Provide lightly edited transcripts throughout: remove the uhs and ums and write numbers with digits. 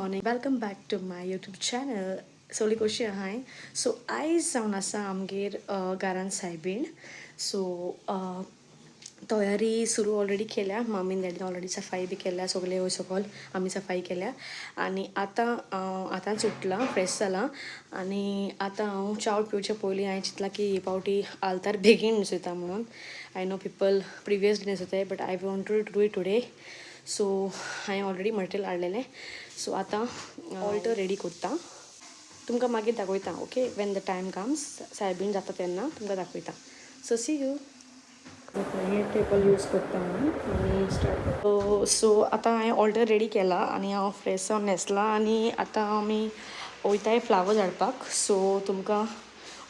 Morning welcome back to my YouTube channel. सगळी कशी आहाय. सो आयज जावन आसा आमगेर घरान सायबीण. सो तयारी सुरू ऑलरेडी केल्या. मम्मीन डॅडीन ऑलरेडी सफाई बी केल्या. सगळे वयर सकयल आमी सफाई केल्या आनी आतांच उठला फ्रेश जाला आनी आतां हांव च्या पिवचे पयलीं हांवें चिंतलां की ही पावटी आलतार बेगीन न्हेसयता म्हणून. I know people previous day न्हेसयताय but I wanted to do it today. So हांवें ऑलरेडी मटेरियल हाडलेलें. सो आतां ऑल्टर रेडी करता. तुमकां मागीर दाखयता. Okay, when the time comes सायबीण जाता तेन्ना तुमकां दाखयता. So see you. हे टेबल यूज करता आनी स्टार्ट. सो आतां हांवें ऑल्टर रेडी केला आनी हांव फ्रेश जावन न्हेसलां आनी आतां आमी वयताय फ्लावर्स हाडपाक. सो तुमकां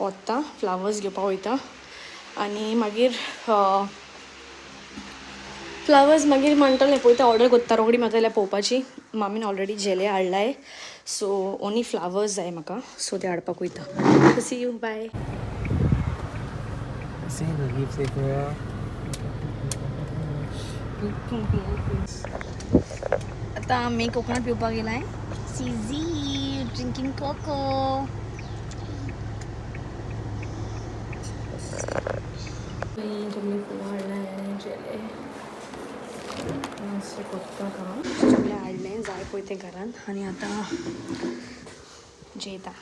वता फ्लावर्स घेवपाक वयता आनी मागीर फ्लावर्स मागीर म्हणटलें पळयता ऑर्डर करता रोखडी म्हाका जाल्यार पळोवपाची. मामीन ऑलरेडी जेले हाडलाय. सो ओन्ली फ्लावर्स जाय म्हाका. सो ते हाडपाक वयता. सी यू बाय. आतां आमी कोकोनट पिवपाक गेलाय. सीझी ड्रिंकींग कोको. सगळे फुलां हाडलाय जेले कोत्ता काम सगळें हाडलें जाय पळय तें घरान आनी आतां जेयता.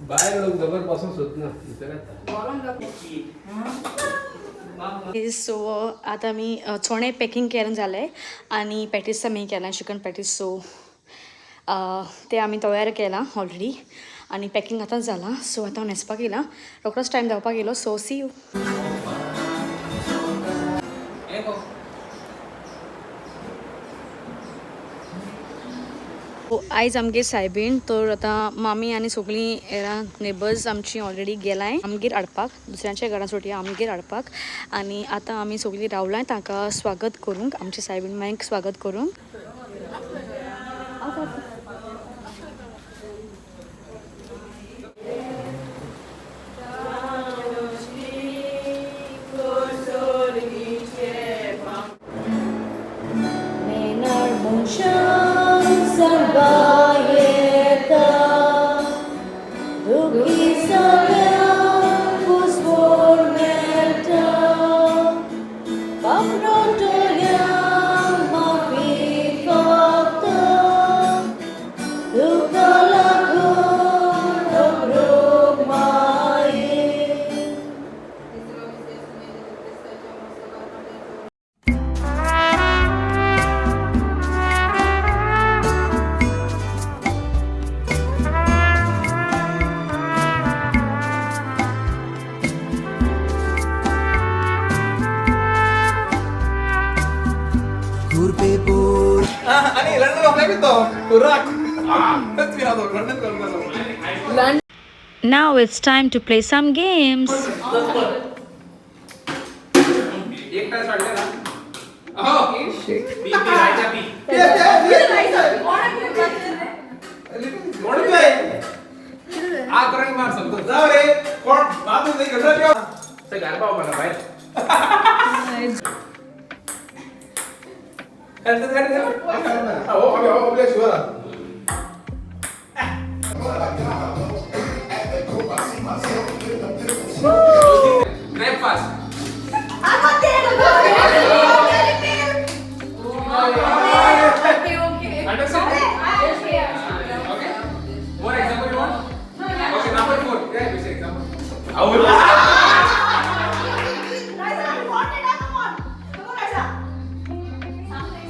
बाहेर लोक जबर पासून सोदना. सो आतां आमी चोणे पॅकींग केलें जालें आनी पॅटीस आमी केलां चिकन पॅटीस. सो ते आमी तयार केलां ऑलरेडी आनी पॅकींग आतांच जालां. सो आतां हांव न्हेसपाक येयलां. रोखडोच टायम जावपाक येयलो. सो सी यू. आयज आमगे सायबीण तर आतां मामी आनी सगळीं एरा नेबर्स आमची ऑलरेडी गेलाय आमगेर हाडपाक. दुसऱ्यांच्या घरान सोटी आमगेर हाडपाक आनी आतां आमी सगळीं रावलाय तांकां स्वागत करूंक. आमची सायबीण मायक स्वागत करूंक. आणि लंडन ऑफलाईन येतो कुराक. मी राहतो लंडन करून. Now it's time to play some games. एक तास वाटले ना. हो पी राहायचा पी. कोण काय आ करून मार सांगतो जाऊ रे. कोण बाबू नाही घडलं ते गारबा मला बाहेर.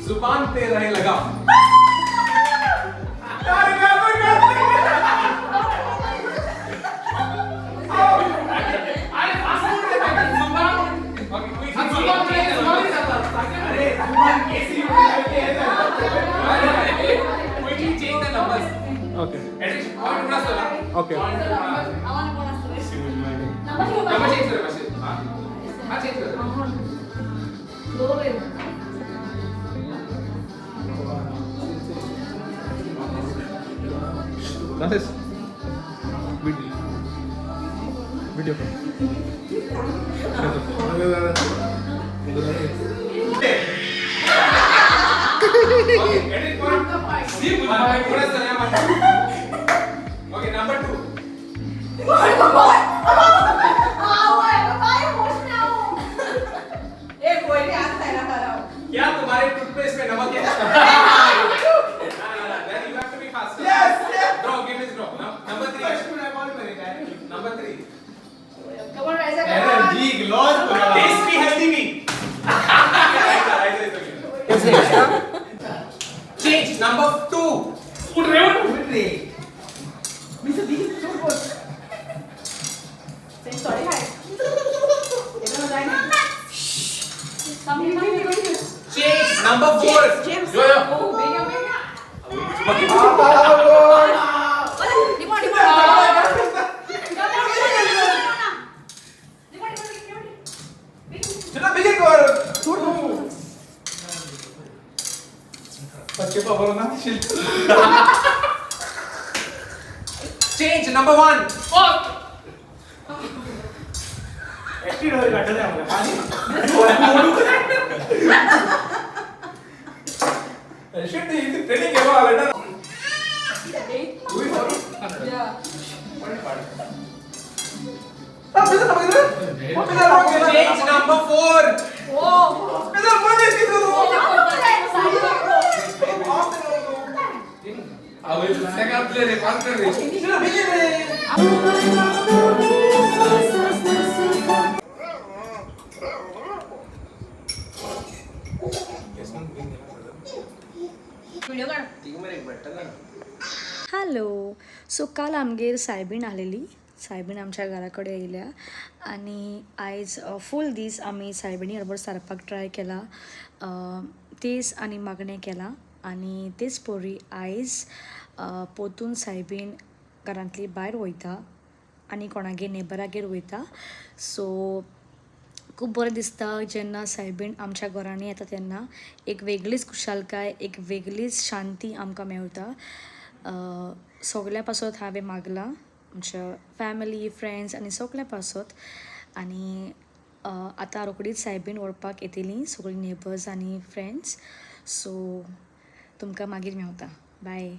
जुबान पे रहे लगा. Okay. Okay. Das ist video okay number 2 क्या तुम्हारे टूथपेस्ट में नमक है then you have to be faster yes draw game is draw number 3 number 3 energy loss tasty healthy me change number 2 उठ रहे हो change number 4 yo yo चलो begin कर बच्चे पावर ना change number 1 एक्टिव हो गया चले आऊंगा पानी शिट ये ट्रेनिंग है वो बेटा change number 4 अब सेकंड प्लेयर है कौन कर रही चलो begin रे हॅलो सो काल आमगेर सायबीण आलेली सायबीण आमच्या घराकडे येयल्या आणि आयज फूल दीस आमी सायबिणी बरोबर सारपाक ट्राय केला तेच आनी मागणें केला आनी तेच पोरी आयज पोतून सायबीण घरांतली भायर वयता आनी कोणागेर नेबरागेर वयता सो खूब बरें दिसता जेन्ना सायबीण आमच्या घरांनी येता तेन्ना एक वेगळीच खुशालकाय एक वेगळीच शांती आमकां मेवता सगल्या पासत हांवें मागलां आमच्या फॅमिली फ्रेंड्स आनी सगल्या पासत आनी आतां रोखडीच सायबीण व्हरपाक येतलीं सगळीं नेबर्स आनी फ्रेंड्स सो तुमकां मागीर मेवता बाय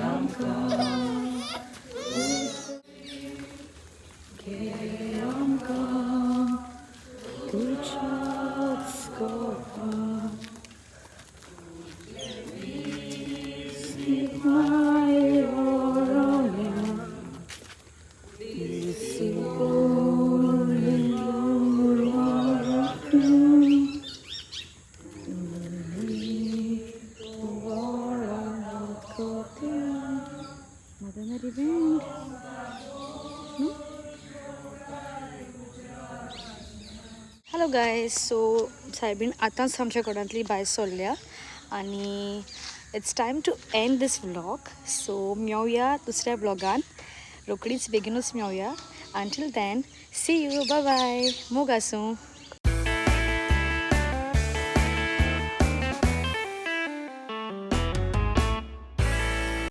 I'm गायज सो सायबीण आतांच आमच्या घरांतली भायर सरल्या आनी it's time to end this vlog so मेवया दुसऱ्या व्लॉगान रोकडीच बेगीनूच मेवया until then see you bye bye मोग आसूं.